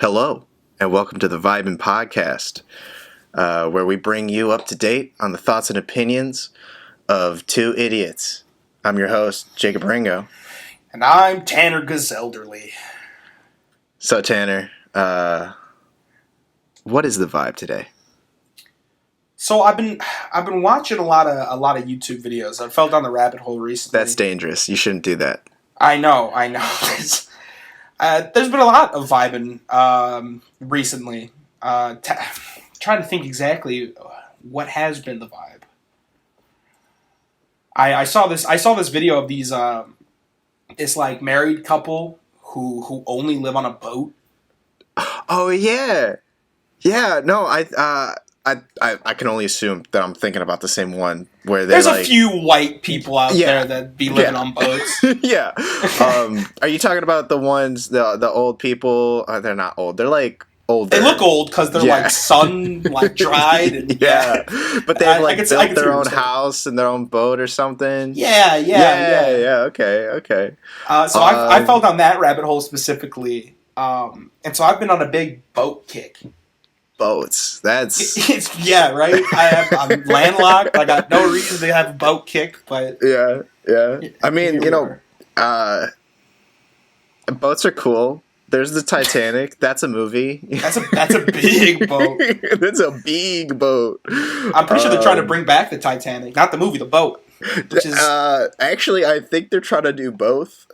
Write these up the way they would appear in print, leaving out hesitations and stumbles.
Hello, and welcome to the Vibin podcast, where we bring you up to date on the thoughts and opinions of two idiots. I'm your host, Jacob Ringo. And I'm Tanner Gazelderly. So, Tanner, what is the vibe today? So I've been watching a lot of YouTube videos. I fell down the rabbit hole recently. That's dangerous. You shouldn't do that. I know. There's been a lot of vibing recently. Trying to think exactly what has been the vibe. I saw this video of these this like married couple who only live on a boat. Oh yeah, yeah. No, I can only assume that I'm thinking about the same one where there's a few white people out there that be living on boats. Yeah. Are you talking about the ones the old people? They're not old. They're like older. They look old because they're like sun dried. And, but they have built their own house and their own boat or something. Yeah. Okay. So I fell down that rabbit hole specifically, and so I've been on a big boat kick. Boats. That's right. I'm landlocked. I got no reason to have a boat kick, but yeah. I mean, boats are cool. There's the Titanic. That's a movie. That's a big boat. That's a big boat. I'm pretty sure they're trying to bring back the Titanic, not the movie, the boat. Which is actually, I think they're trying to do both.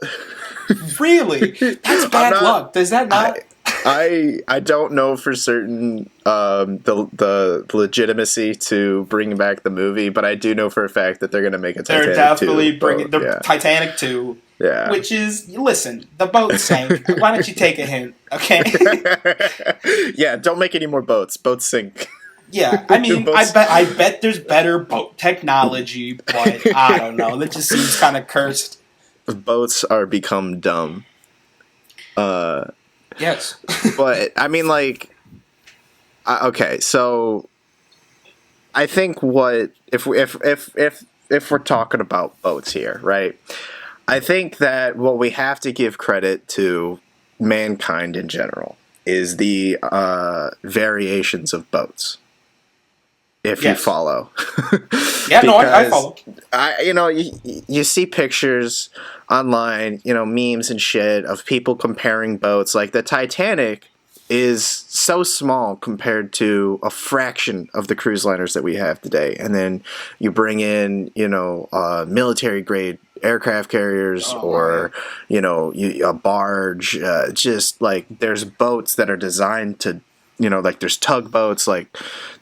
Really? That's bad luck. Does that not? I don't know for certain the legitimacy to bring back the movie, but I do know for a fact that they're going to make a Titanic 2. They're definitely bringing the Titanic 2. Yeah. Which is, listen, the boat sank. Why don't you take a hint, okay? Yeah, don't make any more boats. Boats sink. Yeah, I mean, I bet there's better boat technology, but I don't know. That just seems kind of cursed. Boats are become dumb. Yes. But I mean, okay, so I think if we're talking about boats here, right? I think that what we have to give credit to mankind in general is the variations of boats. If you follow. Yeah, no, I follow. You see pictures online, memes and shit of people comparing boats. Like the Titanic is so small compared to a fraction of the cruise liners that we have today. And then you bring in, military grade aircraft carriers a barge. Just like there's boats that are designed to, there's tugboats. Like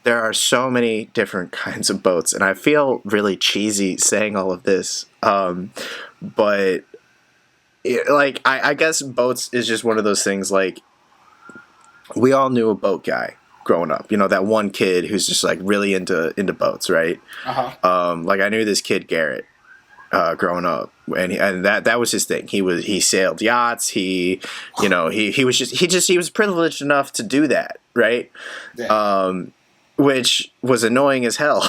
there are so many different kinds of boats, and I feel really cheesy saying all of this. But I guess boats is just one of those things. Like we all knew a boat guy growing up. That one kid who's just like really into boats, right? Like I knew this kid Garrett. Growing up, and that was his thing. He sailed yachts. He was privileged enough to do that, right? Yeah. Which was annoying as hell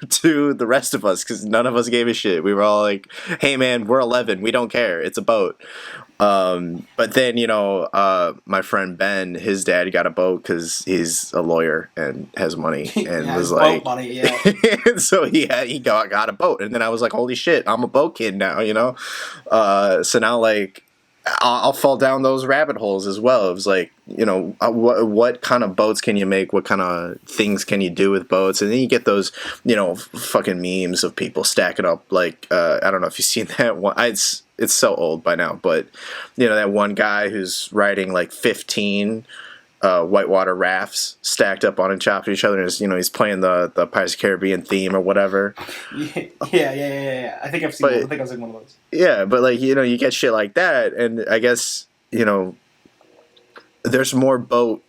to the rest of us because none of us gave a shit. We were all like, "Hey man, we're 11. We don't care. It's a boat." But then my friend Ben, his dad got a boat because he's a lawyer and has money and was like, boat money, yeah. And so he got a boat, and then I was like, holy shit, I'm a boat kid now, So now like I'll fall down those rabbit holes as well. It was like, what kind of boats can you make? What kind of things can you do with boats? And then you get those, fucking memes of people stacking up like I don't know if you've seen that one. It's so old by now, but that one guy who's riding like 15 whitewater rafts stacked up on top of each other, and he's playing the Pirates of the Caribbean theme or whatever. Yeah. I think I've seen. I think I've seen one of those. Yeah, but you get shit like that, and I guess there's more boat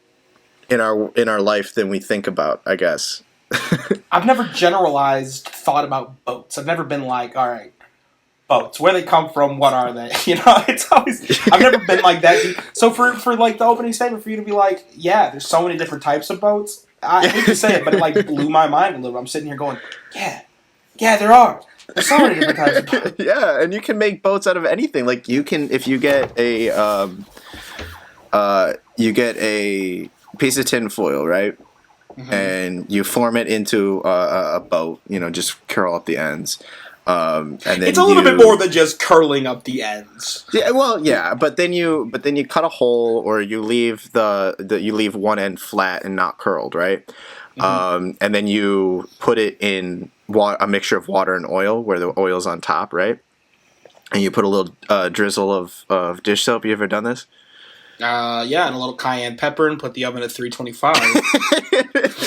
in our life than we think about. I guess. I've never thought about boats. I've never been like, all right, boats, where they come from, what are they? It's always, I've never been like that. So for like the opening statement, for you to be like, yeah, there's so many different types of boats. I hate to say it, but it like blew my mind a little. I'm sitting here going, yeah, there are. There's so many different types of boats. Yeah, and you can make boats out of anything. Like you can, if you get a you get a piece of tin foil, right? Mhm. And you form it into a boat. Just curl up the ends. And then it's a little bit more than just curling up the ends. Yeah, well, yeah, but then you cut a hole, or you leave you leave one end flat and not curled, right? And then you put it in a mixture of water and oil, where the oil's on top, right? And you put a little drizzle of dish soap. You ever done this? Yeah, and a little cayenne pepper, and put the oven at 325.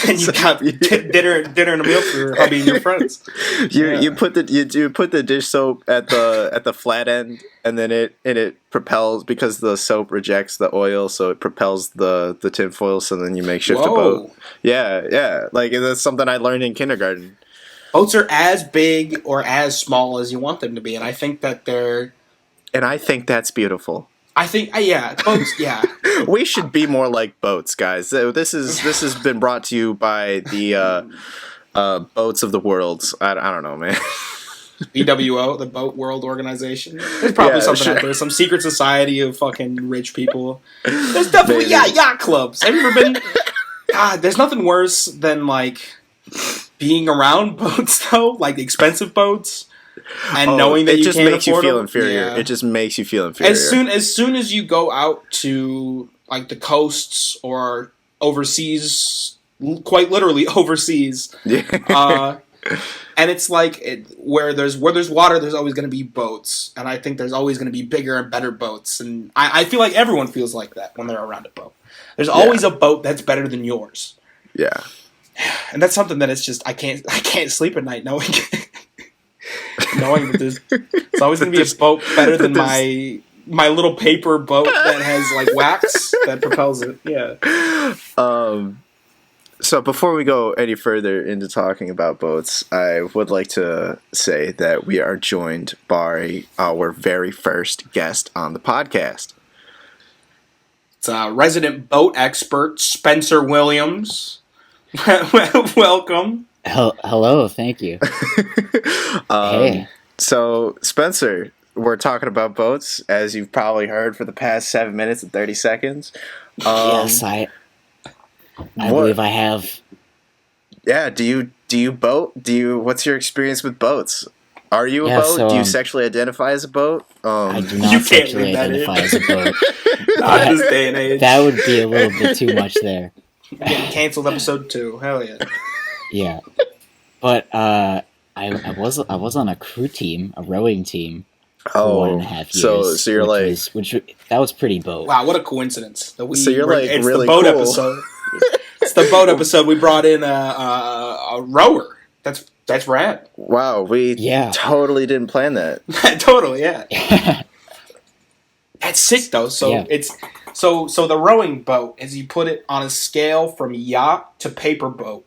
And you got dinner and a meal for hubby and your friends. You put the dish soap at the flat end, and then it propels, because the soap rejects the oil, so it propels the tinfoil. So then you make shift a boat. Yeah, like that's something I learned in kindergarten. Boats are as big or as small as you want them to be, and I think that they're. And I think that's beautiful. I think, boats, yeah. We should be more like boats, guys. This has been brought to you by the boats of the world. I don't know, man. BWO, the Boat World Organization. There's probably something out there. Some secret society of fucking rich people. There's definitely yacht clubs. Have you ever been? God, there's nothing worse than like being around boats though, like expensive boats. And knowing that it just makes you feel them, inferior. It just makes you feel inferior. As soon as you go out to like the coasts or overseas, quite literally overseas, and it's like where there's water, there's always going to be boats, and I think there's always going to be bigger and better boats, and I feel like everyone feels like that when they're around a boat. There's always a boat that's better than yours. Yeah, and that's something that it's just I can't sleep at night knowing. Knowing that it's always going to be a boat better than my little paper boat that has like wax that propels it. Yeah. So before we go any further into talking about boats, I would like to say that we are joined by our very first guest on the podcast. It's a resident boat expert, Spencer Williams. Welcome. Hello, thank you. Hey. So, Spencer, we're talking about boats, as you've probably heard for the past 7 minutes and 30 seconds. Yes, I believe I have. Yeah, do you boat? What's your experience with boats? Are you a boat? So, do you sexually identify as a boat? I do not sexually identify as a boat. Not this day and age. That would be a little bit too much there. Getting canceled episode 2. Hell yeah. Yeah, but I was on a crew team, a rowing team, for 1.5 years. So you're that was pretty boat. Wow, what a coincidence! So you're like it's really the boat cool. episode. It's the boat episode. We brought in a rower. That's rad. Wow, we totally didn't plan that. Totally, yeah. That's sick though. So it's so the rowing boat is you put it on a scale from yacht to paper boat.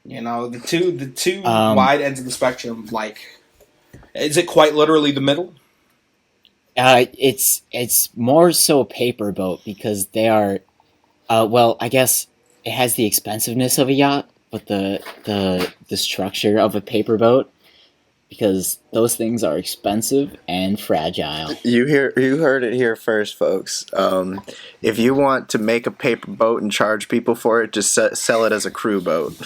You know, the two wide ends of the spectrum, like, is it quite literally the middle? It's more so a paper boat because they are, well, I guess it has the expensiveness of a yacht, but the structure of a paper boat, because those things are expensive and fragile. You heard it here first, folks. If you want to make a paper boat and charge people for it, just sell it as a crew boat.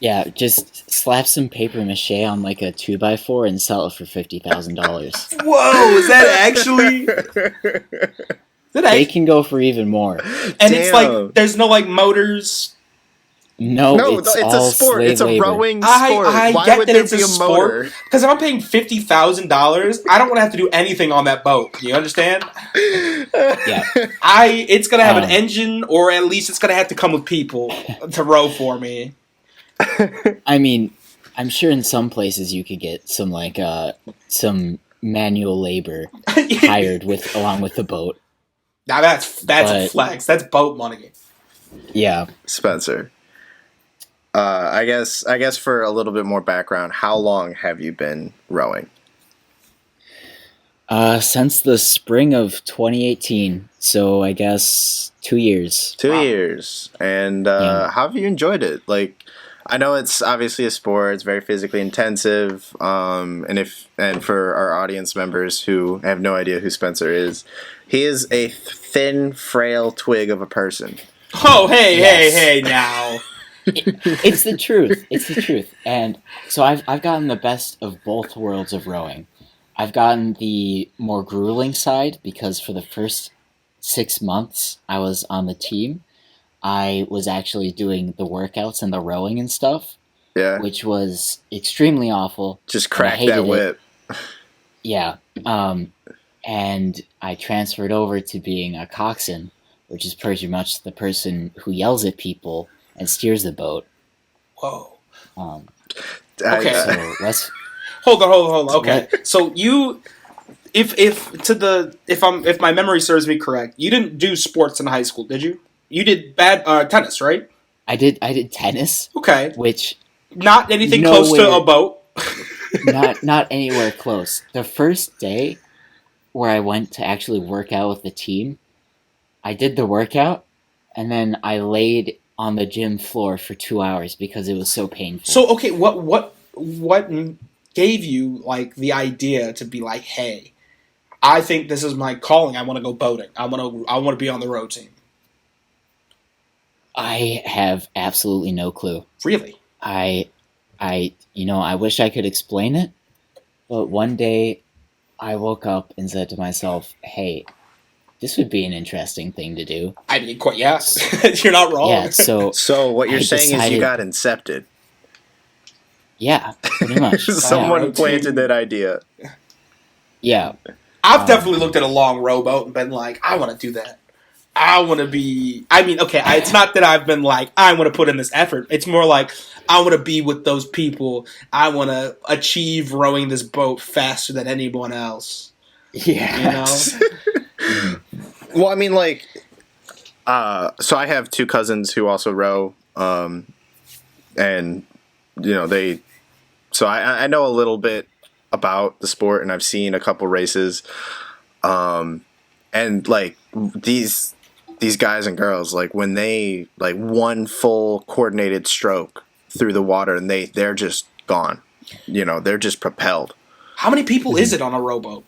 Yeah, just slap some paper mache on like a 2x4 and sell it for $50,000. Whoa, is that actually? They can go for even more. And it's like there's no like motors. No, it's a sport. It's a rowing sport. I Why get would that there it's be a sport. Because if I'm paying $50,000, I don't want to have to do anything on that boat. You understand? Yeah. It's gonna have an engine, or at least it's gonna have to come with people to row for me. I mean, I'm sure in some places you could get some like some manual labor hired along with the boat. Now that's a flex. That's boat money. Yeah, Spencer. I guess for a little bit more background, how long have you been rowing? Since the spring of 2018, so I guess 2 years. 2 years. And how have you enjoyed it? Like, I know it's obviously a sport. It's very physically intensive. And for our audience members who have no idea who Spencer is, he is a thin, frail twig of a person. Oh, hey, Yes. hey, now. It's the truth. It's the truth. And so I've gotten the best of both worlds of rowing. I've gotten the more grueling side because for the first 6 months I was on the team, I was actually doing the workouts and the rowing and stuff, Yeah, which was extremely awful. just and I crack hated that it. whip. Yeah. And I transferred over to being a coxswain, which is pretty much the person who yells at people and steers the boat. Whoa. Um, Okay. so let's Hold on. Okay. So you, if my memory serves me correct, you didn't do sports in high school, did you? You did tennis, right? I did tennis, Okay. which Not anything close to Nowhere. a boat. not anywhere close. The first day where I went to actually work out with the team, I did the workout and then I laid on the gym floor for 2 hours because it was so painful. So okay, what gave you like the idea to be like, hey, I think this is my calling. I want to go boating. I want to be on the row team. I have absolutely no clue. Really? I wish I could explain it, but one day I woke up and said to myself, "Hey, this would be an interesting thing to do." I mean, quite yes. You're not wrong. Yeah, so So what you're I saying is you decided- got incepted. yeah, pretty much. Someone planted that idea. Yeah, I've definitely looked at a long rowboat and been like, I want to do that. I want to be. I mean, okay, it's not that I've been like, I want to put in this effort. It's more like, I want to be with those people. I want to achieve rowing this boat faster than anyone else. yeah. You know? Well, I mean, like, so I have two cousins who also row, and they. So I know a little bit about the sport, and I've seen a couple races, and like these guys and girls, like when they like one full coordinated stroke through the water, and they're just gone. They're just propelled. How many people is it on a rowboat?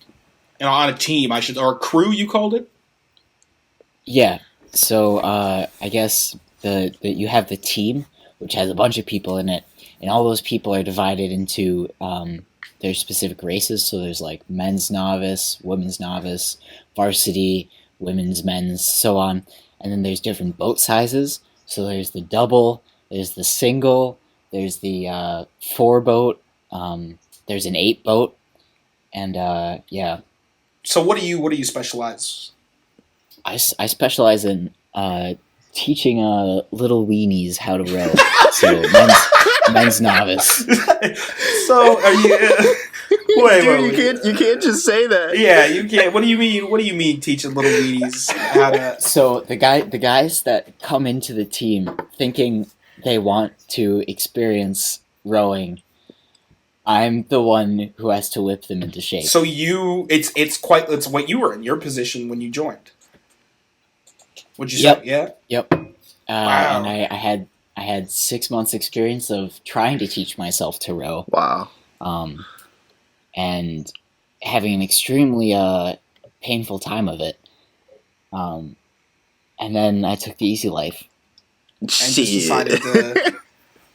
On a team, or a crew, you called it? Yeah. So I guess you have the team, which has a bunch of people in it, and all those people are divided into their specific races. So there's like men's novice, women's novice, varsity, women's, men's, so on. And then there's different boat sizes. So there's the double, there's the single, there's the 4 boat, there's an 8 boat, and yeah. So what do you specialize? I specialize in teaching little weenies how to row. So men's novice. So are you? Dude, you can't just say that. Yeah, you can't. What do you mean? What do you mean teaching little weenies how to? So the guys that come into the team thinking they want to experience rowing, I'm the one who has to whip them into shape. So it's what you were in your position when you joined. Would you Yep. say? Yeah. Yep. Wow. And I had 6 months experience of trying to teach myself to row. Wow. And having an extremely painful time of it. And then I took the easy life. And just decided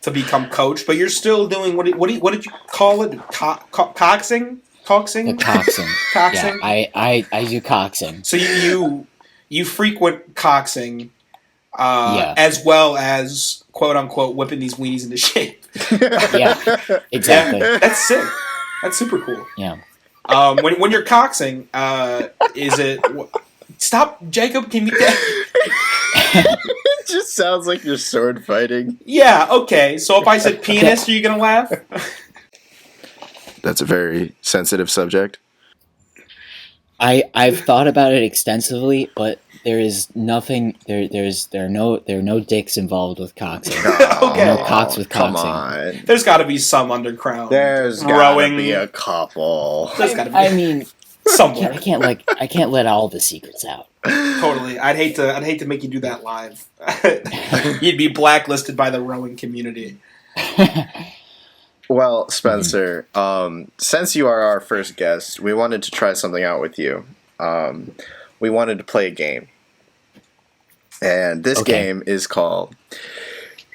to become coach, but you're still doing what did you call it? Coxing? The coxing. Coxing? Yeah, I do coxing. So you frequent coxing, Yeah. as well as quote unquote whipping these weenies into shape. Yeah, exactly. Yeah, that's sick. That's super cool. Yeah. When you're coxing, is it? Stop, Jacob. Can you? It just sounds like you're sword fighting. Yeah. Okay. So if I said penis, are you gonna laugh? That's a very sensitive subject. I've thought about it extensively, but there is nothing. There are no dicks involved with coxing. Okay. No cocks with Come coxing. on. There's got to be some underground. There's gotta rowing. be a couple. There's got to be. I mean, somewhere. I can't let all the secrets out. Totally. I'd hate to make you do that live. You'd be blacklisted by the rowing community. Well, Spencer, since you are our first guest, we wanted to try something out with you. We wanted to play a game. And this Okay. game is called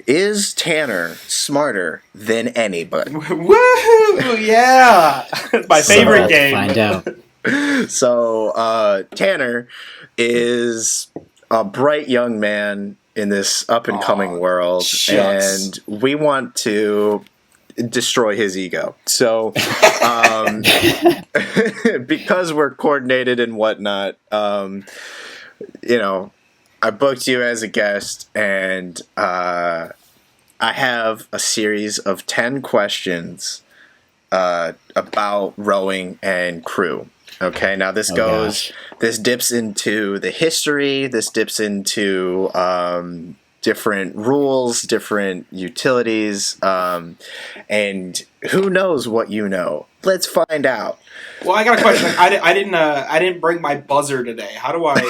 Is Tanner Smarter Than Anybody? Woohoo! Yeah, my So favorite let's game. find out. So, Tanner is a bright young man in this up and coming Aw, world, shucks. and we want to destroy his ego. So, because we're coordinated and whatnot, you know, I booked you as a guest, and I have a series of 10 questions about rowing and crew. Okay, now this gosh. this dips into the history, this dips into different rules, different utilities, and who knows what you know. Let's find out. Well, I got a question. I didn't bring my buzzer today. How do I?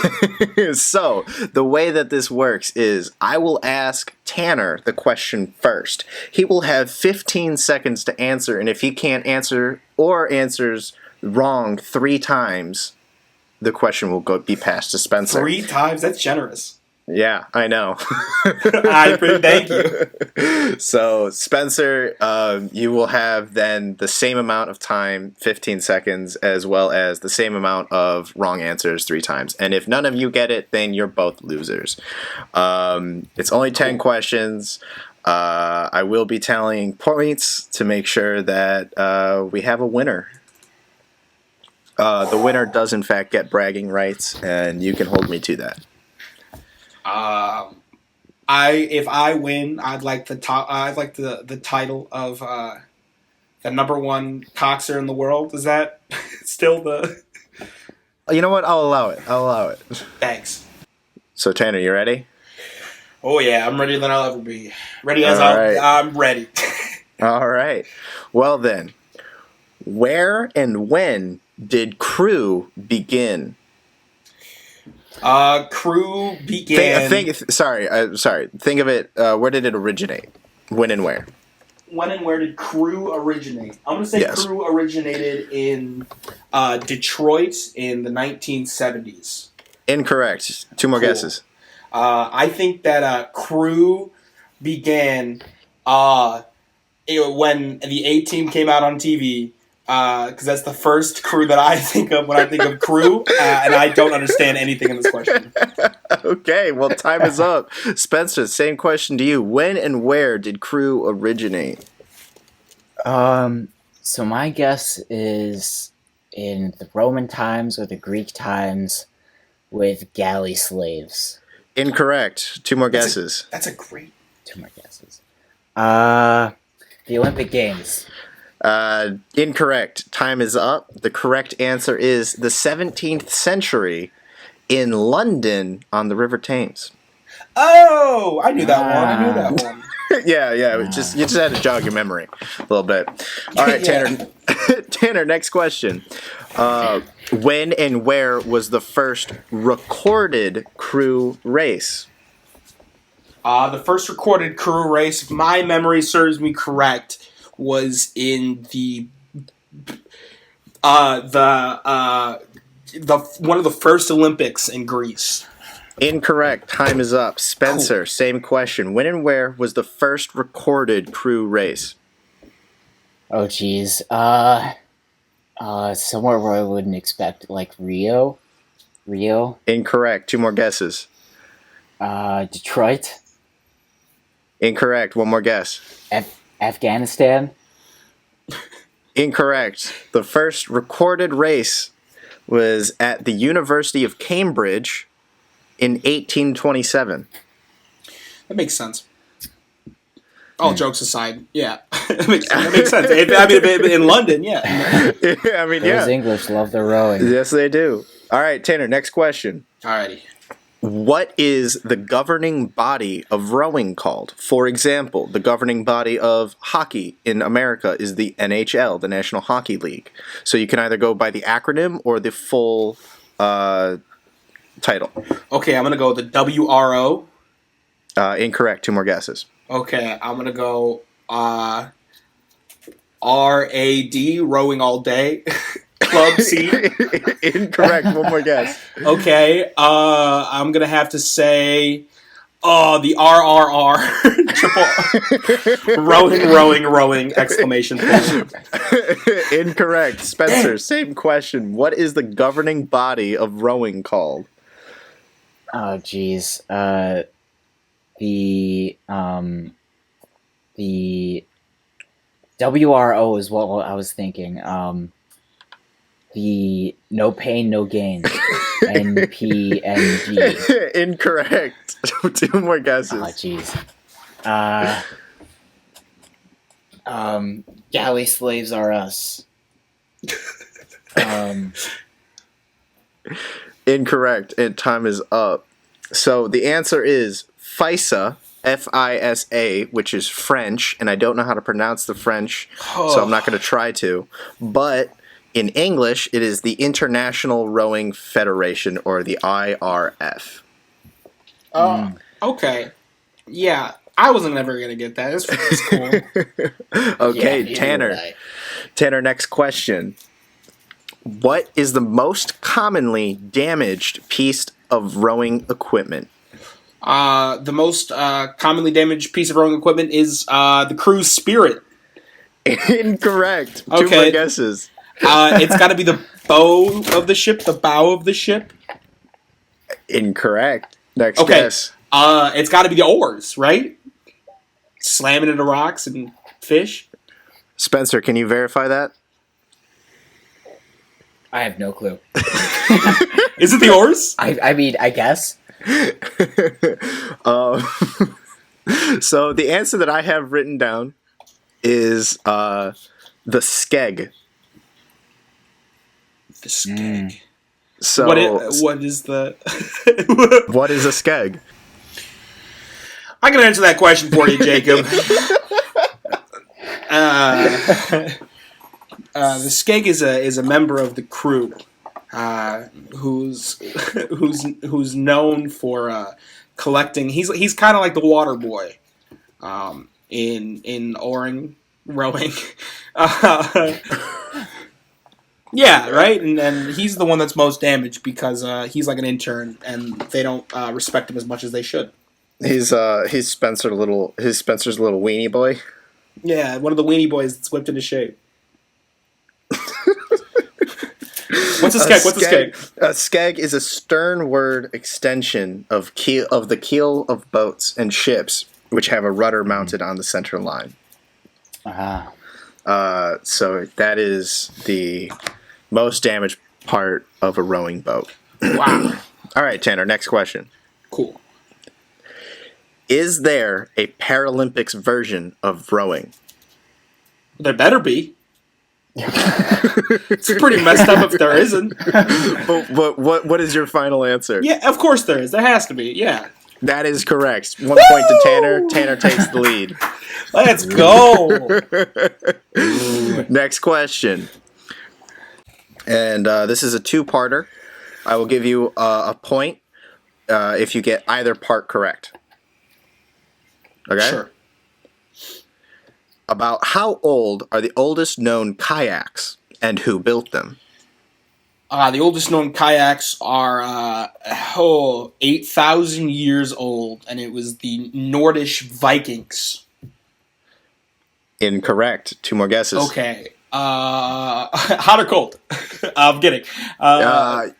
So, the way that this works is I will ask Tanner the question first. He will have 15 seconds to answer, and if he can't answer or answers wrong 3 times, the question will be passed to Spencer. 3 times? That's generous. Yeah, I know. Thank you. So, Spencer, you will have then the same amount of time, 15 seconds, as well as the same amount of wrong answers 3 times. And if none of you get it, then you're both losers. It's only 10 questions. I will be tallying points to make sure that we have a winner. The winner does, in fact, get bragging rights, and you can hold me to that. If I win, I'd like the top. I'd like the title of the number 1 coxer in the world. Is that still the? You know what? I'll allow it. Thanks. So, Tanner, you ready? Oh yeah, I'm readier than I'll ever be. Ready as All right. I'm ready. All right. Well then, where and when did crew begin? Crew began. Sorry. Think of it. Where did it originate? When and where? When and where did crew originate? I'm gonna say Yes. crew originated in Detroit in the 1970s. Incorrect. 2 more Cool. guesses. I think that crew began when the A-Team came out on TV. Because that's the first crew that I think of when I think of crew, and I don't understand anything in this question. Okay. Well, time is up. Spencer, same question to you. When and where did crew originate? So my guess is in the Roman times or the Greek times with galley slaves. Incorrect. 2 more guesses. That's a great. 2 more guesses. The Olympic Games. Incorrect. Time is up. The correct answer is the 17th century in London on the River Thames. Oh, I knew that one. Yeah. It was you just had to jog your memory a little bit. All right, Yeah. Tanner. Tanner, next question. When and where was the first recorded crew race? The first recorded crew race, if my memory serves me correct, was in the one of the first Olympics in Greece. Incorrect. Time is up. Spencer, same question. When and where was the first recorded crew race? Oh geez. Somewhere where I wouldn't expect, like Rio. Incorrect. 2 more guesses. Detroit. Incorrect. 1 more guess. Afghanistan. Incorrect. The first recorded race was at the University of Cambridge in 1827. That makes sense. All jokes aside, yeah, that makes sense. In London, yeah. I mean, yeah. Those English love their rowing. Yes, they do. All right, Tanner, next question. Alrighty. What is the governing body of rowing called? For example, the governing body of hockey in America is the NHL, the National Hockey League. So you can either go by the acronym or the full title. Okay, I'm gonna go the WRO. Incorrect. 2 more guesses. Okay, I'm gonna go RAD, rowing all day. Club C. Incorrect. One more guess. Okay. I'm gonna have to say, the RRR. Triple rowing! Exclamation point. Incorrect. Spencer, same question. What is the governing body of rowing called? Oh, geez. The WRO is what I was thinking. The no pain, no gain. NPNG. Incorrect. Two more guesses. Oh, jeez. Galley slaves are us. Incorrect. And time is up. So the answer is FISA, FISA, which is French, and I don't know how to pronounce the French, so I'm not going to try to. But in English, it is the International Rowing Federation, or the IRF. Okay. Yeah, I wasn't never going to get that. That's cool. Okay, Yeah, Tanner. Tanner, next question. What is the most commonly damaged piece of rowing equipment? The most commonly damaged piece of rowing equipment is the crew's spirit. Incorrect. Two Okay. more guesses. It's got to be the bow of the ship, the bow of the ship. Incorrect. Next Okay. guess. It's got to be the oars, right? Slamming into rocks and fish. Spencer, can you verify that? I have no clue. Is it the oars? I mean, I guess. So the answer that I have written down is the skeg. The skeg. So What is the... what is a skeg? I can answer that question for you, Jacob. The skeg is a member of the crew who's known for collecting. He's kind of like the water boy in oaring, rowing. Yeah, right. And he's the one that's most damaged because he's like an intern, and they don't respect him as much as they should. He's Spencer's little weenie boy. Yeah, one of the weenie boys that's whipped into shape. What's a skeg? What's a skeg? A skeg is a sternward extension of the keel of boats and ships, which have a rudder mounted on the center line. So that is the most damaged part of a rowing boat. Wow. All right, Tanner, next question. Cool. Is there a Paralympics version of rowing? There better be. It's pretty messed up if there isn't. But what is your final answer? Yeah, of course there is. There has to be. Yeah. That is correct. 1 point to Tanner. Tanner takes the lead. Let's go. Next question. And this is a two-parter. I will give you a point if you get either part correct. Okay? Sure. About how old are the oldest known kayaks, and who built them? The oldest known kayaks are 8,000 years old, and it was the Nordish Vikings. Incorrect. Two more guesses. Okay. Hot or cold? I'm kidding.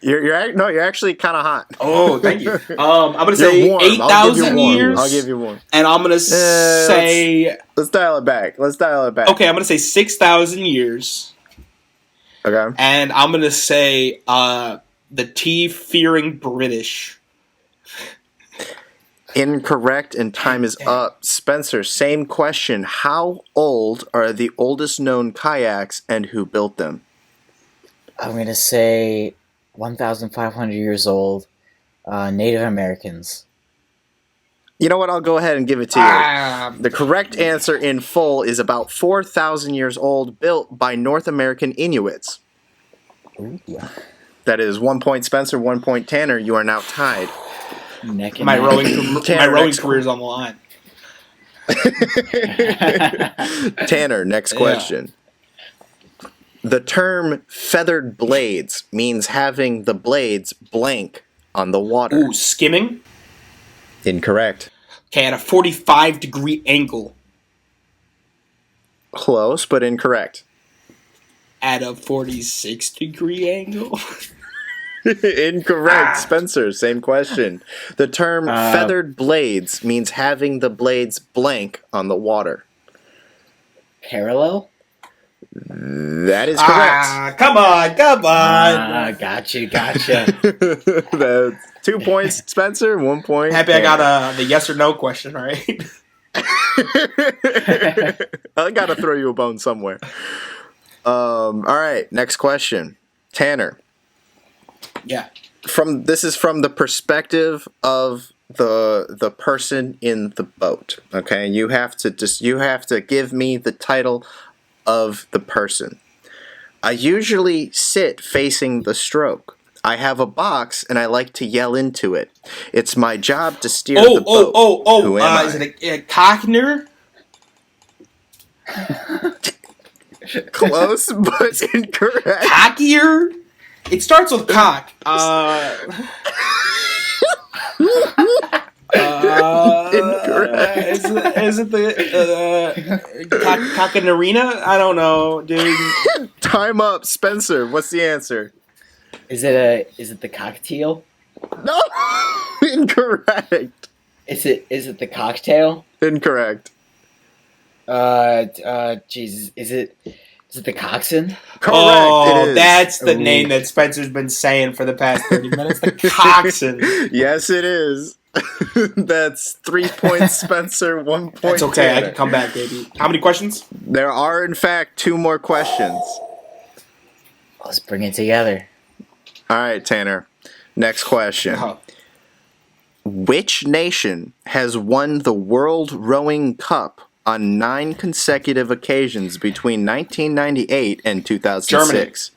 You're actually kind of hot. Oh, thank you. I'm gonna say 8,000 years. I'll give you one. And I'm gonna say. Let's dial it back. Okay, I'm gonna say 6,000 years. Okay. And I'm gonna say the tea-fearing British. Incorrect, and time is up. Spencer, same question. How old are the oldest known kayaks, and who built them? I'm going to say 1,500 years old, Native Americans. You know what? I'll go ahead and give it to you. The correct answer in full is about 4,000 years old, built by North American Inuits. Ooh. That is 1 point Spencer, 1 point Tanner. You are now tied. Neck and My neck. rowing career is on the line. Tanner, next Yeah. question. The term feathered blades means having the blades blank on the water. Ooh, skimming. Incorrect. Okay, at a 45-degree angle. Close, but incorrect. At a 46-degree angle. Incorrect. Spencer, same question. The term feathered blades means having the blades blank on the water. Parallel? That is correct. Come on. Gotcha. That's 2 points, Spencer. 1 point. Happy I got the yes or no question, right? I gotta throw you a bone somewhere. All right, next question, Tanner. Yeah. This is from the perspective of the person in the boat. Okay, you have to give me the title of the person. I usually sit facing the stroke. I have a box and I like to yell into it. It's my job to steer the boat. Who am I? Is it a cockner? Close, but incorrect. Cockier? It starts with cock. Incorrect. Is it the cockanarina? I don't know, dude. Time up, Spencer. What's the answer? Is it the cocktail? No, incorrect. Is it the cocktail? Incorrect. Jesus, is it the coxswain? Correct. Oh, it is. that's the Ooh. name that Spencer's been saying for the past 30 minutes. The coxswain. Yes, it is. That's 3 points, Spencer. 1 point. That's okay. I Tanner. can come back, baby. How many questions? There are, in fact, 2 more questions. Let's bring it together. All right, Tanner. Next question. Uh-huh. Which nation has won the World Rowing Cup on 9 consecutive occasions between 1998 and 2006?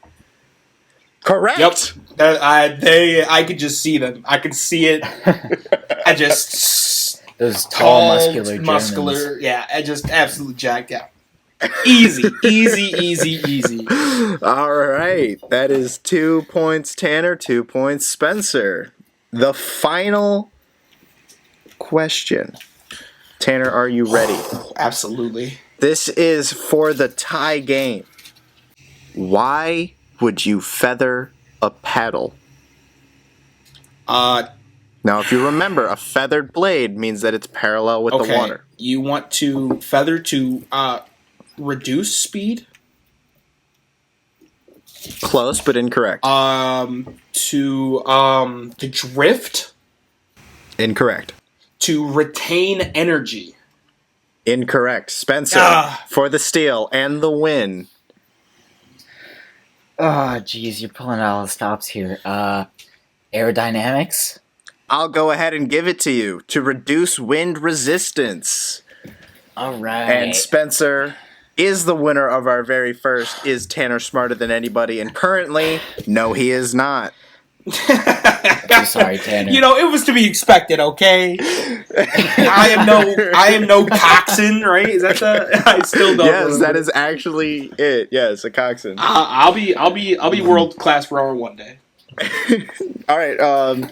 Correct. Yep. I could just see them. I could see it. I just Those tall, muscular. Germans. Yeah, I just absolutely jacked out. Easy. All right. That is 2 points, Tanner. 2 points, Spencer. The final question. Tanner, are you ready? Absolutely. This is for the tie game. Why would you feather a paddle? Now, if you remember, a feathered blade means that it's parallel with the water. You want to feather to reduce speed? Close, but incorrect. To drift? Incorrect. To retain energy? Incorrect. Spencer, for the steal and the win. Oh, geez, you're pulling all the stops here. Aerodynamics? I'll go ahead and give it to you. To reduce wind resistance. All right. And Spencer is the winner of our very first Is Tanner Smarter Than Anybody? And currently, no, he is not. I'm sorry, Tanner. You know, it was to be expected, okay? I am no coxswain, right? Is that the? I still don't. Yes, that is actually it. Yes, a coxswain. I'll be world class rower one day. All right.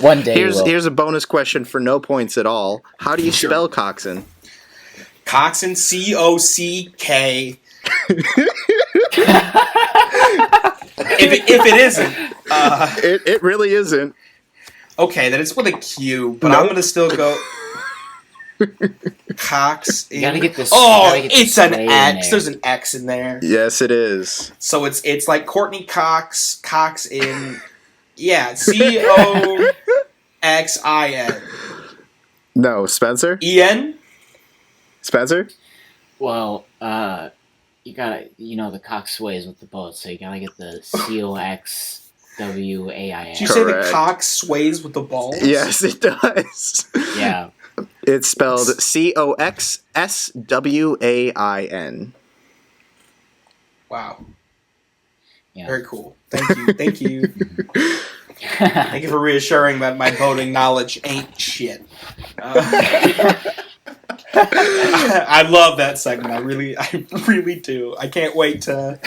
One day. Here's a bonus question for no points at all. How do you spell coxswain? Coxswain, C-O-C-K. If it isn't, It really isn't. okay, then it's with a Q. But Nope. I'm gonna still go. Cox. You gotta get this. Oh, you gotta get it's this an way in X. there. There's an X in there. Yes, it is. So it's like Courtney Cox. Cox in. Yeah, C-O-X-I-N. No, Spencer? E-N? Spencer? Well, you gotta, the cock sways with the boat, so you gotta get the COXWAIN. Did you say the Correct. cock sways with the balls? Yes, it does. Yeah. It's spelled COXSWAIN. Wow. Yeah. Very cool. Thank you. Thank you. Thank you for reassuring that my boating knowledge ain't shit. I love that segment. I really do. I can't wait to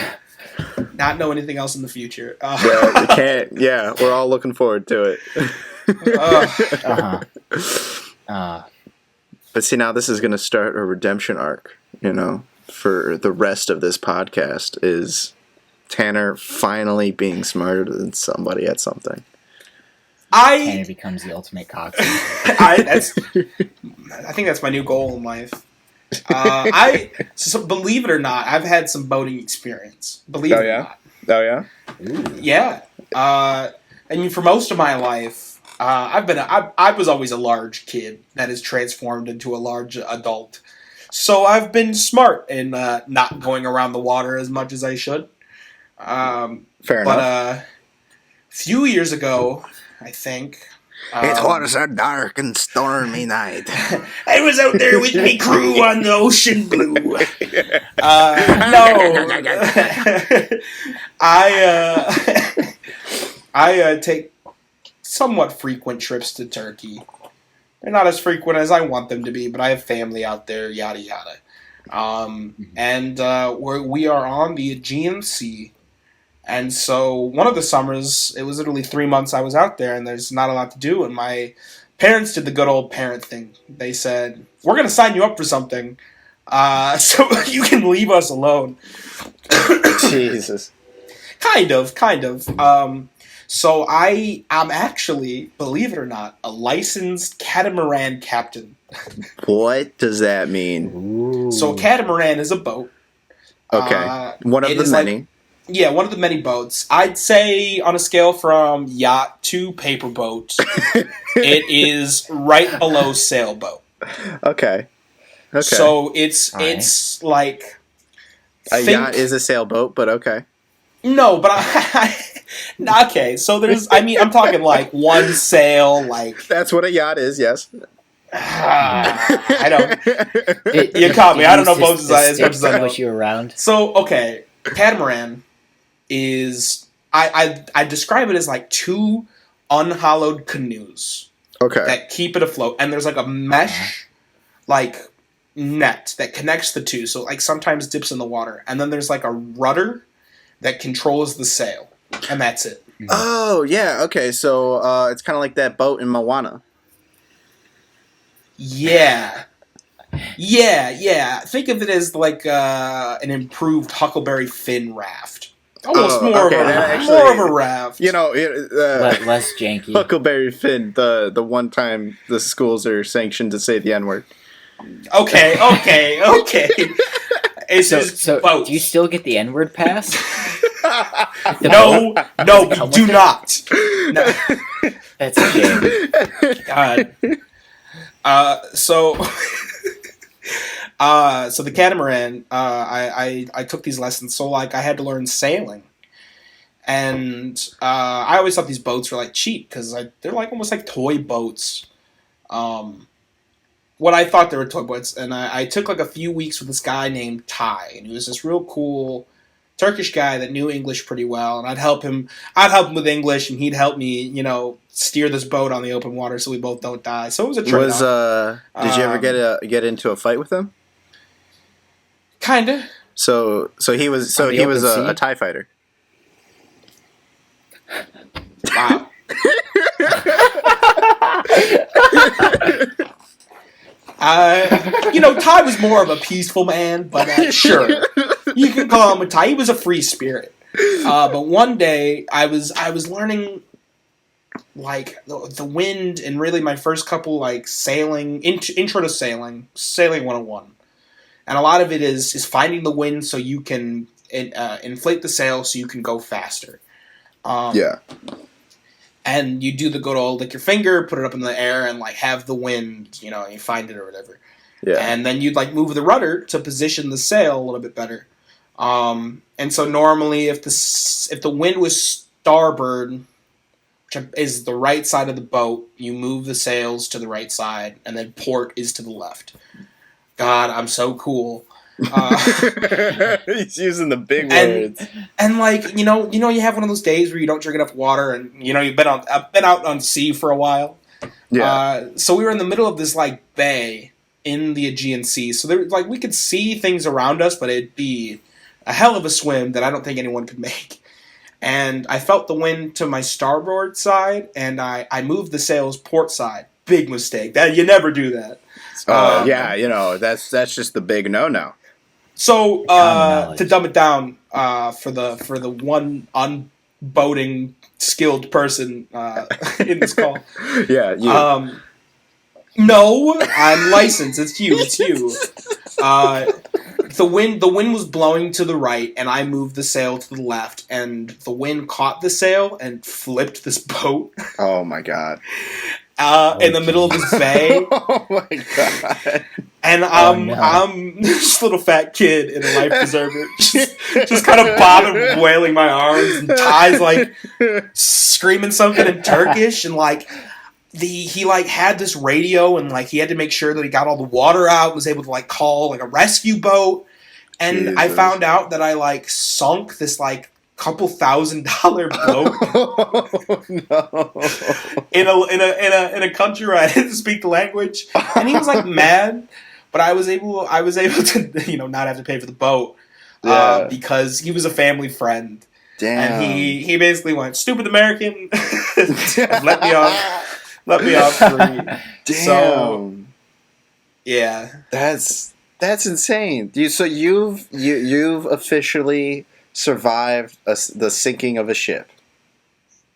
not know anything else in the future. Yeah, we can't. Yeah, we're all looking forward to it. But see, now this is going to start a redemption arc, for the rest of this podcast, is Tanner finally being smarter than somebody at something. Tanner becomes the ultimate coxswain. I think that's my new goal in life. So believe it or not, I've had some boating experience. Believe it or not. Oh yeah? Ooh. Yeah. I mean, for most of my life, I was always a large kid that has transformed into a large adult. So I've been smart in not going around the water as much as I should. Fair enough. But a few years ago, I think. It was a dark and stormy night. I was out there with me crew on the ocean blue. No. I take somewhat frequent trips to Turkey. They're not as frequent as I want them to be, but I have family out there, yada yada. And we are on the Aegean Sea. And so one of the summers, it was literally 3 months I was out there, and there's not a lot to do. And my parents did the good old parent thing. They said, "We're going to sign you up for something, so you can leave us alone." Jesus. Kind of. So I'm actually, believe it or not, a licensed catamaran captain. What does that mean? Ooh. So a catamaran is a boat. Okay. One of the many. Yeah, one of the many boats. I'd say on a scale from yacht to paper boat, it is right below sailboat. Okay. So it's like a yacht is a sailboat, but okay. No, but okay. So I'm talking like one sail, like that's what a yacht is. Yes. I don't. You caught me. I don't know boats as much as I know. You around. So okay, catamaran is I describe it as like two unhollowed canoes. Okay. That keep it afloat, and there's like a mesh, like net that connects the two. So like sometimes dips in the water, and then there's like a rudder that controls the sail, and that's it. Oh yeah. Okay. So it's kind of like that boat in Moana. Yeah. Think of it as like an improved Huckleberry Finn raft. Almost more of a raft. Less janky. Huckleberry Finn, the one time the schools are sanctioned to say the N-word. Okay. So do you still get the N-word pass? No, we do not. No. That's a shame. God. So the catamaran, I took these lessons. So like I had to learn sailing, and I always thought these boats were like cheap because they're like almost like toy boats. What I thought they were toy boats, and I took like a few weeks with this guy named Ty, and he was this real cool Turkish guy that knew English pretty well, and I'd help him with English, and he'd help me, steer this boat on the open water so we both don't die. So it was a trade-off. Did you ever get into a fight with him? Kinda. So he was a TIE fighter. Wow. Ty was more of a peaceful man, but sure, you can call him a Ty. He was a free spirit. But one day, I was learning like the wind, and really my first couple like sailing intro to sailing 101, and a lot of it is finding the wind so you can inflate the sail so you can go faster. Yeah. And you do the good old lick your finger, put it up in the air, and like have the wind, you find it or whatever. Yeah. And then you'd like move the rudder to position the sail a little bit better. And so normally, if the wind was starboard, which is the right side of the boat, you move the sails to the right side, and then port is to the left. God, I'm so cool. He's using the big words. And like you have one of those days where you don't drink enough water, and you've been out on sea for a while. Yeah. So we were in the middle of this like bay, in the Aegean Sea. So there, like, we could see things around us, but it'd be a hell of a swim that I don't think anyone could make. And I felt the wind to my starboard side, and I moved the sails port side. Big mistake. That you never do that. Yeah, you know, that's just the big no. So Common to dumb it down for the one unboating skilled person in this call. Yeah, you. No, I'm licensed. It's you. The wind was blowing to the right, and I moved the sail to the left, and the wind caught the sail and flipped this boat. Oh my god. In the middle of this bay. Oh my god. And I'm this little fat kid in a life preserver, just kind of bobbing, wailing my arms, and Ty's like screaming something in Turkish, and like he like had this radio, and like he had to make sure that he got all the water out, was able to like call like a rescue boat, and Jesus. I found out that I like sunk this like couple $1,000 boat Oh, no. in a country where I didn't speak the language, and he was like mad. But I was able to, not have to pay for the boat because he was a family friend. Damn. And he basically went, "Stupid American, let me off free." Damn. So, yeah, That's insane. So you've officially survived the sinking of a ship.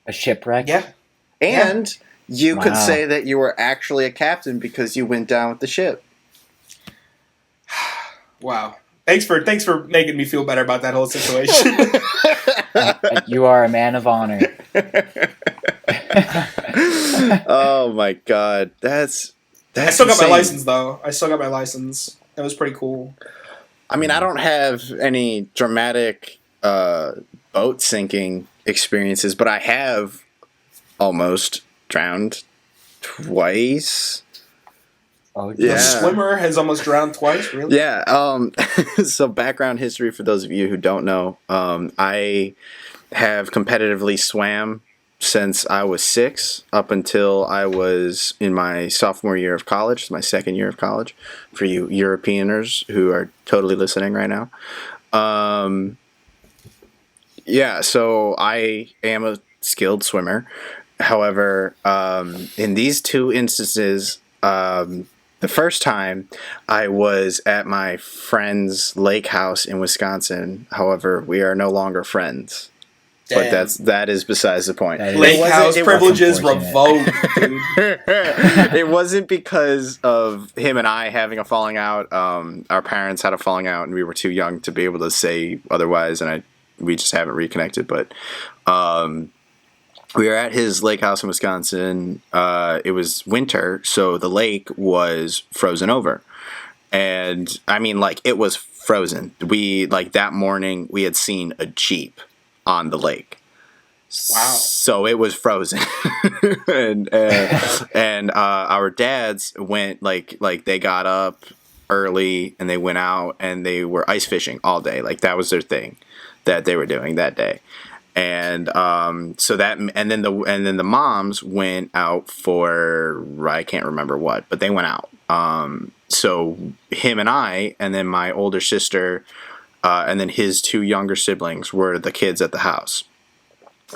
A shipwreck? yeah. And you could Wow. say that you were actually a captain because you went down with the ship. Wow. Thanks for making me feel better about that whole situation. You are a man of honor. Oh my god. That's I still got my insane. license though. That was pretty cool. I mean, I don't have any dramatic boat sinking experiences, but I have almost drowned twice. Oh, Yeah. The swimmer has almost drowned twice. Really? Yeah. So background history for those of you who don't know, I have competitively swam since I was 6 up until I was in my sophomore year of college, my second year of college, for you Europeaners who are totally listening right now. Yeah, so I am a skilled swimmer. However, in these two instances, the first time I was at my friend's lake house in Wisconsin. However, we are no longer friends. Damn. But that is besides the point. That is- Lake house it privileges unfortunate. revoked, dude. It wasn't because of him and I having a falling out. Our parents had a falling out, and we were too young to be able to say otherwise, and we just haven't reconnected. But we were at his lake house in Wisconsin. It was winter, so the lake was frozen over. And I mean, like, it was frozen. That morning, we had seen a Jeep on the lake. Wow. So it was frozen. and our dads went, like they got up early and they went out and they were ice fishing all day. Like, that was their thing that they were doing that day. And then the moms went out for, I can't remember what, but they went out. So him and I, and then my older sister, and then his 2 younger siblings were the kids at the house.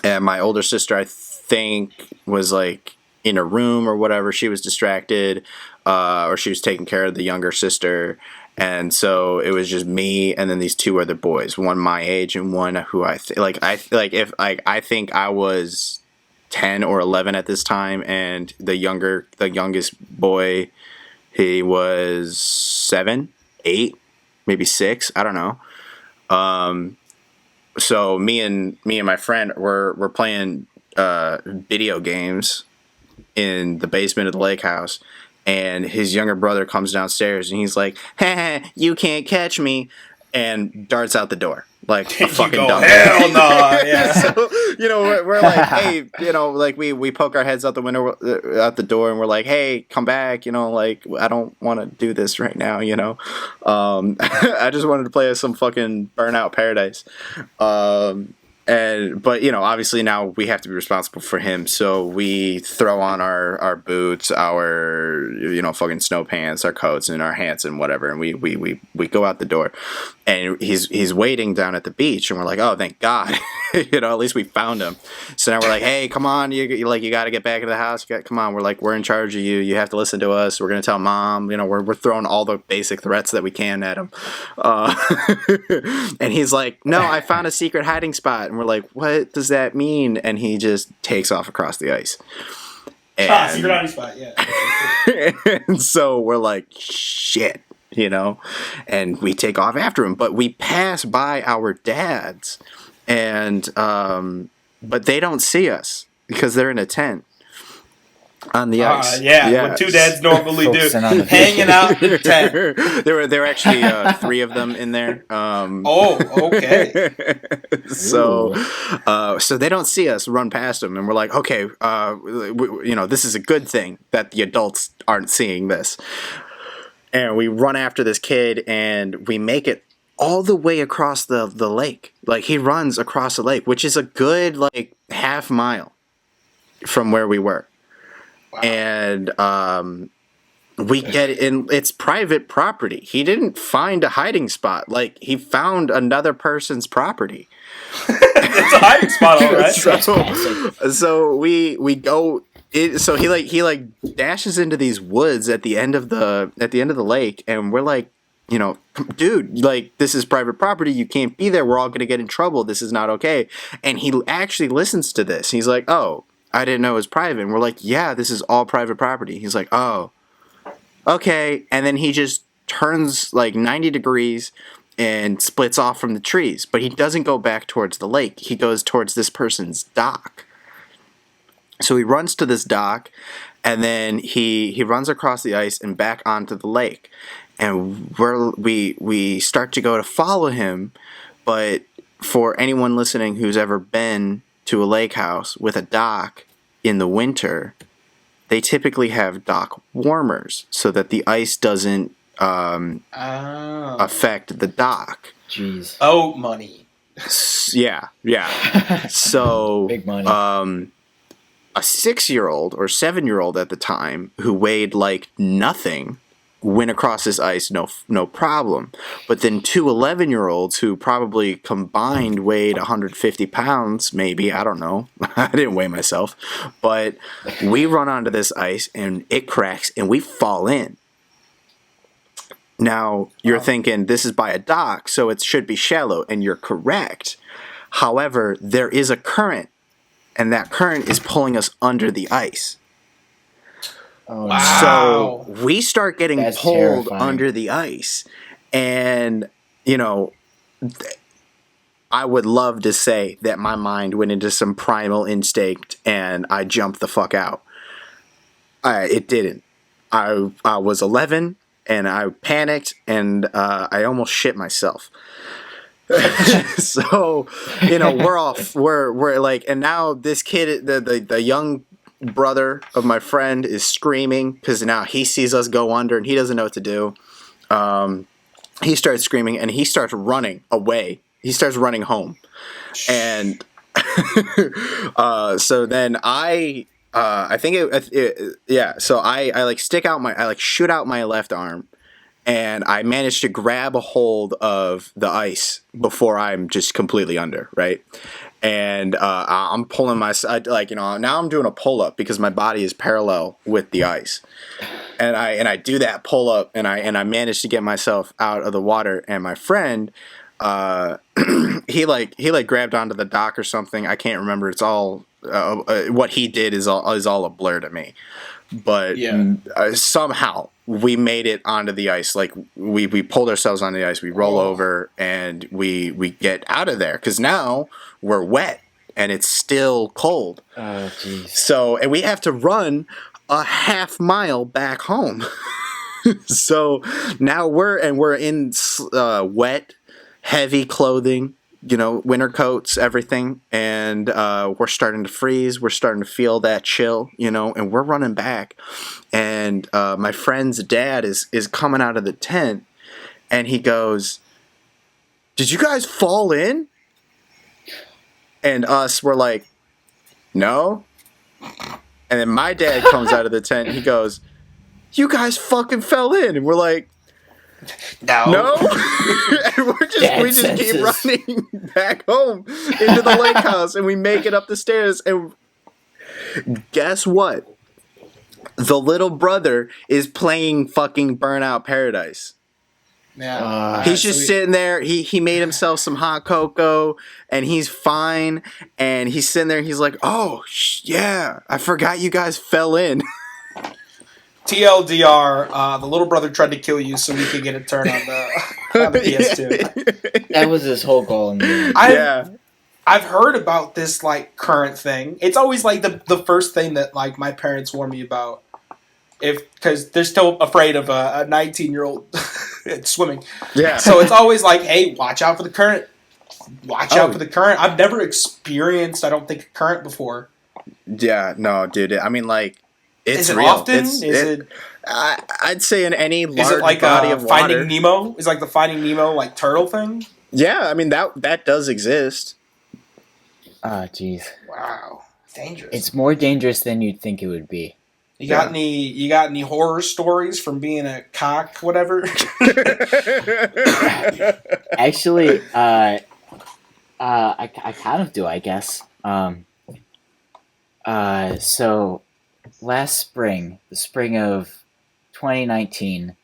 And my older sister, I think, was like in a room or whatever. She was distracted, or she was taking care of the younger sister. And so it was just me and then these 2 other boys, one my age and one who I think I was 10 or 11 at this time, and the youngest boy, he was 7, 8, maybe 6, I don't know. So me and my friend were playing video games in the basement of the lake house. And his younger brother comes downstairs and he's like, "Hey, you can't catch me," and darts out the door like a fucking dumb. Hell no! Yeah. So, we're like, hey, like we poke our heads out the window, out the door, and we're like, hey, come back, like, I don't want to do this right now, I just wanted to play some fucking Burnout Paradise. But obviously now we have to be responsible for him, so we throw on our boots, our fucking snow pants, our coats, and our hats and whatever, and we go out the door, and he's waiting down at the beach, and we're like, oh, thank God. At least we found him. So now we're like, hey, come on, you got to get back into the house. Come on, we're in charge of you. You have to listen to us. We're gonna tell mom. We're throwing all the basic threats that we can at him. And he's like, no, I found a secret hiding spot. And we're like, what does that mean? And he just takes off across the ice. And, secret hiding spot, yeah. And so we're like, shit, and we take off after him. But we pass by our dads, and but they don't see us because they're in a tent on the ice. What two dads normally do, hanging out in the tent. There were actually 3 of them in there. Okay. So they don't see us run past them, and we're like, okay, this is a good thing that the adults aren't seeing this. And we run after this kid, and we make it all the way across the lake. Like, he runs across the lake, which is a good half mile from where we were. Wow. And we get in. It's private property. He didn't find a hiding spot. He found another person's property. It's a hiding spot, all right. So we go. So he dashes into these woods at the end of the lake, and we're like, dude, this is private property. You can't be there. We're all gonna get in trouble. This is not okay. And he actually listens to this. He's like, oh, I didn't know it was private. And we're like, yeah, this is all private property. He's like, oh, okay. And then he just turns 90 degrees and splits off from the trees. But he doesn't go back towards the lake. He goes towards this person's dock. So he runs to this dock, and then he runs across the ice and back onto the lake. And we start to go to follow him. But for anyone listening who's ever been to a lake house with a dock in the winter, they typically have dock warmers so that the ice doesn't affect the dock. Jeez. Oh, money. Yeah. So big money. A 6-year-old or 7-year-old at the time who weighed nothing went across this ice no problem. But then 2 11-year-olds who probably combined weighed 150 pounds, maybe, I don't know. I didn't weigh myself. But we run onto this ice, and it cracks, and we fall in. Now, you're thinking this is by a dock, so it should be shallow, and you're correct. However, there is a current, and that current is pulling us under the ice. Oh, wow. So we start getting pulled terrifying. Under the ice. And, I would love to say that my mind went into some primal instinct and I jumped the fuck out. It didn't. I was 11 and I panicked and I almost shit myself. So, we're and now this kid, the young brother of my friend is screaming because now he sees us go under and he doesn't know what to do. He starts screaming and he starts running away. He starts running home. And so then I shoot out my left arm, and I managed to grab a hold of the ice before I'm just completely under, right? And I'm pulling now I'm doing a pull-up because my body is parallel with the ice. And I do that pull-up, and I managed to get myself out of the water, and my friend he grabbed onto the dock or something. I can't remember. It's all what he did is all a blur to me. But somehow we made it onto the ice. We pulled ourselves on the ice. We roll over and we get out of there because now we're wet and it's still cold. Oh, jeez. So, and we have to run a half mile back home. So now we're in wet, heavy clothing, winter coats, everything, and we're starting to freeze. We're starting to feel that chill, and we're running back. And my friend's dad is coming out of the tent, and he goes, "Did you guys fall in?" And us were like, no. And then my dad comes out of the tent. He goes, you guys fucking fell in. And we're like, no. And we just keep running back home into the lake house. And we make it up the stairs. And guess what? The little brother is playing fucking Burnout Paradise. Yeah. He's just sitting there. He made himself some hot cocoa, and he's fine. And he's sitting there. And he's like, "Oh, yeah, I forgot you guys fell in." TLDR: the little brother tried to kill you so we could get a turn on the PS2. That was his whole goal in the end. I've heard about this like current thing. It's always like the first thing that like my parents warn me about, because they're still afraid of a 19-year-old swimming. Yeah. So it's always like, hey, watch out for the current. Watch out for the current. I've never experienced, I don't think, a current before. Yeah, no, dude. I mean, like, it's is it real. Often? I'd say in any large is it like body of water. Finding Nemo? Is it like the Finding Nemo like turtle thing? Yeah, I mean that does exist. Oh, jeez. Wow, dangerous. It's more dangerous than you'd think it would be. You got any horror stories from being a cock, whatever? Actually, I kind of do, I guess. So last spring, the spring of 2019,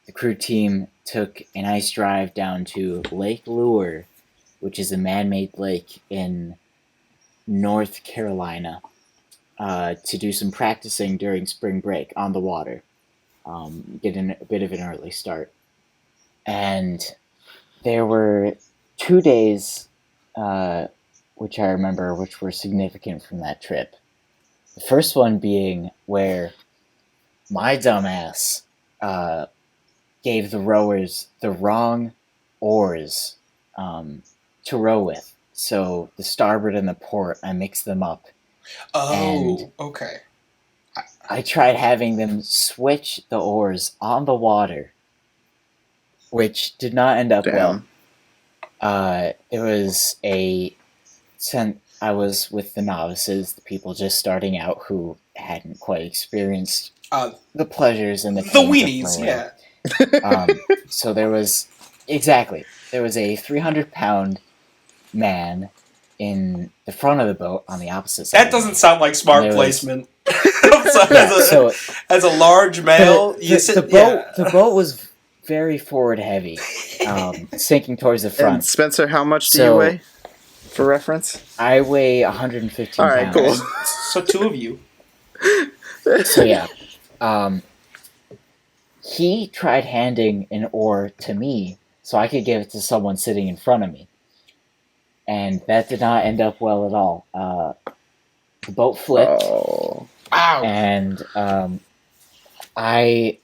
the crew team took a nice drive down to Lake Lure, which is a man-made lake in North Carolina, to do some practicing during spring break on the water, getting a bit of an early start. And there were 2 days, which I remember, which were significant from that trip. The first one being where my dumbass gave the rowers the wrong oars to row with. So the starboard and the port, I mixed them up. Oh, okay. I tried having them switch the oars on the water, which did not end up well. It was I was with the novices, the people just starting out who hadn't quite experienced the pleasures and the weenies, yeah. So there was a 300-pound man in the front of the boat on the opposite side. That doesn't sound like smart placement. As a large male, the boat was very forward heavy, sinking towards the front. And Spencer, how much do you weigh? For reference, I weigh 115 All right, pounds. cool. So two of you. So yeah, he tried handing an oar to me so I could give it to someone sitting in front of me, and that did not end up well at all. The boat flipped. Oh. Wow. And I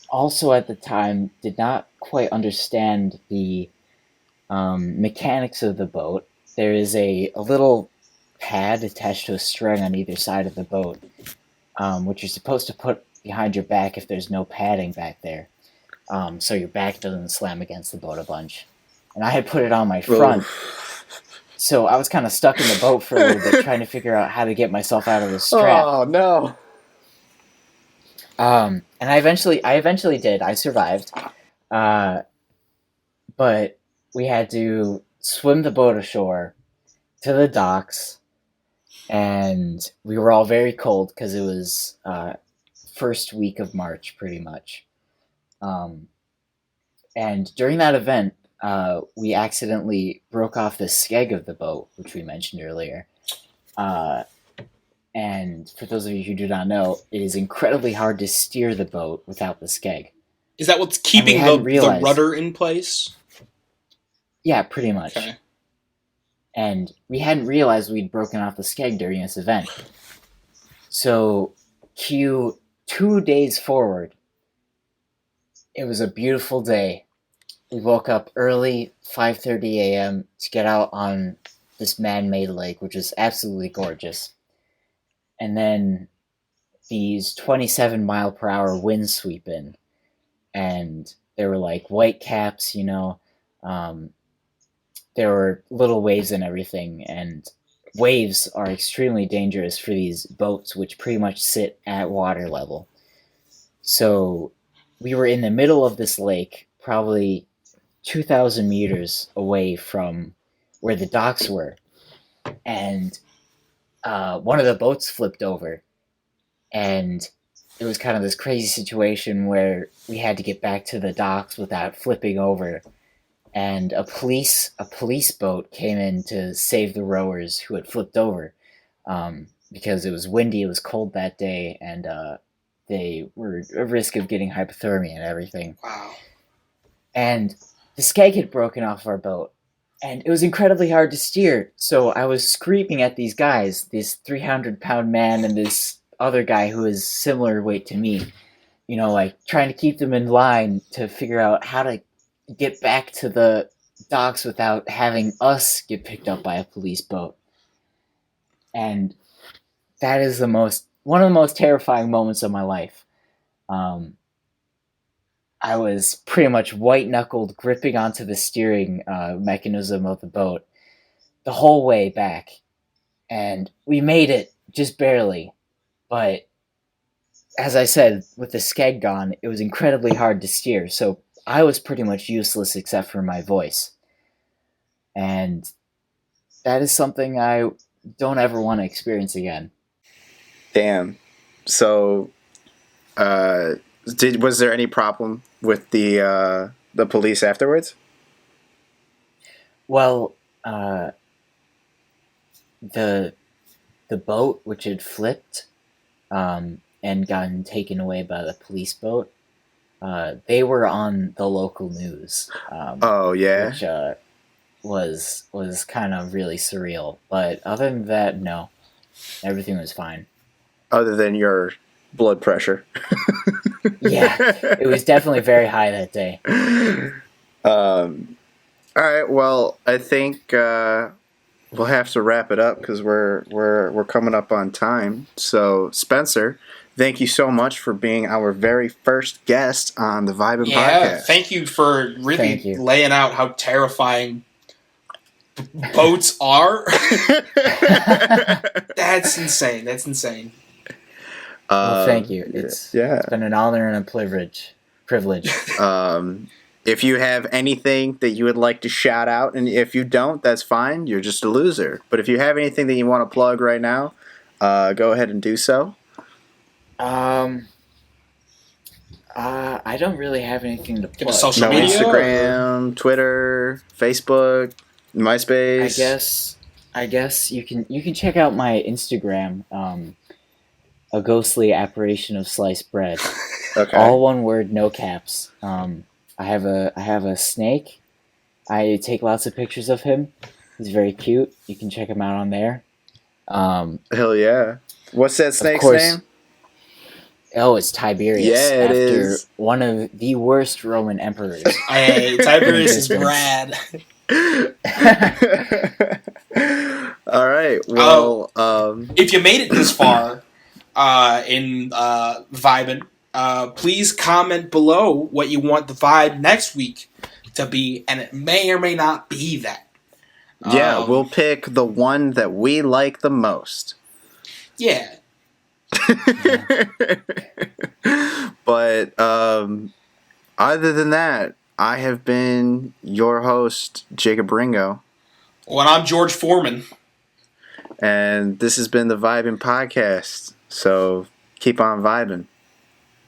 also at the time did not quite understand the mechanics of the boat. There is a little pad attached to a string on either side of the boat, which you're supposed to put behind your back if there's no padding back there, so your back doesn't slam against the boat a bunch. And I had put it on my front. So I was kind of stuck in the boat for a little bit, trying to figure out how to get myself out of the strap. Oh no! And I eventually did. I survived, but we had to swim the boat ashore to the docks, and we were all very cold because it was first week of March, pretty much. And during that event, we accidentally broke off the skeg of the boat, which we mentioned earlier. And for those of you who do not know, it is incredibly hard to steer the boat without the skeg. Is that what's keeping the rudder in place? Yeah, pretty much. Okay. And we hadn't realized we'd broken off the skeg during this event. So, cue 2 days forward. It was a beautiful day. We woke up early, 5:30 a.m., to get out on this man-made lake, which was absolutely gorgeous. And then these 27-mile-per-hour winds sweep in. And there were, like, white caps, there were little waves and everything, and waves are extremely dangerous for these boats, which pretty much sit at water level. So we were in the middle of this lake, probably 2,000 meters away from where the docks were, and one of the boats flipped over, and it was kind of this crazy situation where we had to get back to the docks without flipping over, and a police boat came in to save the rowers who had flipped over, because it was windy, it was cold that day, and they were at risk of getting hypothermia and everything. Wow. And the skeg had broken off our boat, and it was incredibly hard to steer. So I was screaming at these guys, this 300-pound man and this other guy who is similar weight to me, like trying to keep them in line to figure out how to get back to the docks without having us get picked up by a police boat. And that is one of the most terrifying moments of my life. I was pretty much white-knuckled gripping onto the steering mechanism of the boat the whole way back. And we made it, just barely. But as I said, with the skeg gone, it was incredibly hard to steer. So I was pretty much useless except for my voice. And that is something I don't ever want to experience again. Damn. So, was there any problem with the police afterwards? Well, the boat, which had flipped and gotten taken away by the police boat, they were on the local news. Oh yeah, which was kind of really surreal. But other than that, no, everything was fine. Other than your blood pressure. Yeah, it was definitely very high that day. All right, well, I think we'll have to wrap it up because we're coming up on time. So, Spencer, thank you so much for being our very first guest on the Vibin podcast. Thank you for really laying out how terrifying boats are. That's insane. Well, thank you. It's been an honor and a privilege. If you have anything that you would like to shout out, and if you don't, that's fine. You're just a loser. But if you have anything that you want to plug right now, go ahead and do so. I don't really have anything to plug. Social media, Instagram, Twitter, Facebook, MySpace. I guess you can check out my Instagram. A ghostly apparition of sliced bread. Okay. All one word, no caps. I have a snake. I take lots of pictures of him. He's very cute. You can check him out on there. Hell yeah! What's that snake's name? Oh, it's Tiberius. Yeah, it is. One of the worst Roman emperors. Hey, Tiberius is rad. All right. Well, if you made it this far in Vibin, please comment below what you want the vibe next week to be, and it may or may not be that. Yeah, we'll pick the one that we like the most. Yeah. But other than that, I have been your host, Jacob Ringo. Well, and I'm George Foreman. And this has been the Vibin' Podcast. So keep on vibing.